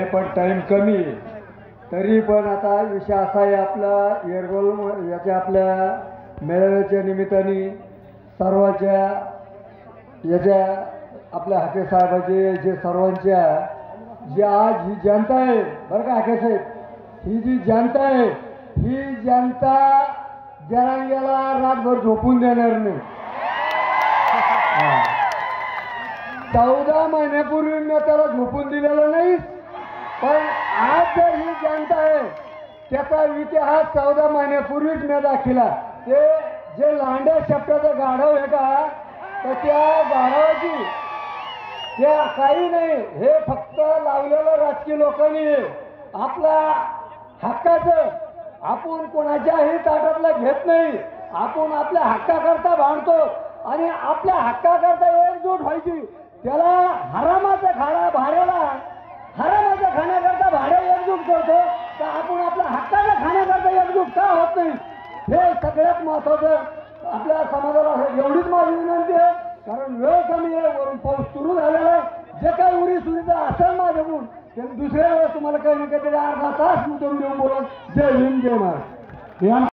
पण टाइम कमी आहे, तरी पण आता विषय असा आहे आपला येरगोल याच्या आपल्या मेळाव्याच्या निमित्ताने सर्वांच्या याच्या आपल्या हाके साहेबाचे जे सर्वांच्या जी आज ही जनता आहे बरं का हाके साहेब, ही जी जनता आहे ही जनता जरांग्याला रातभर झोपून देणार नाही। 14 महिन्यापूर्वी मी त्याला झोपून दिलेलं नाही, पण आज जर ही जनता आहे त्याचा इतिहास 14 महिन्यापूर्वीच मी दाखिला। ते जे लांड्या शब्दाचं गाढव आहे का, तर त्या गाढवाची ते काही नाही, हे फक्त लावलेलं राजकीय लोकांनी आपला हक्काचं आपण कोणाच्याही ताटातला घेत नाही, आपण आपल्या हक्काकरता भांडतो आणि आपल्या हक्काकरता एकजूट व्हायची। त्याला हरामाचा खाणा भाड्याला हरामाचा खाण्याकरता भाडे एकजूट करतो, तर आपण आपल्या हक्काच्या खाण्याकरता एकजूट का होत नाही, हे सगळ्यात महत्वाचं आपल्या समाजाला एवढीच माझी विनंती आहे। कारण वेळ कमी आहे, वरून पाऊस सुरू झालेला आहे, जे काही उरीसुरीचं असेल माझ्याकडून ते दुसऱ्या वेळेस तुम्हाला काही ना काहीतरी अर्धा तास मुद्दम देऊन बोलत जय हिंद जय महाराष्ट्र।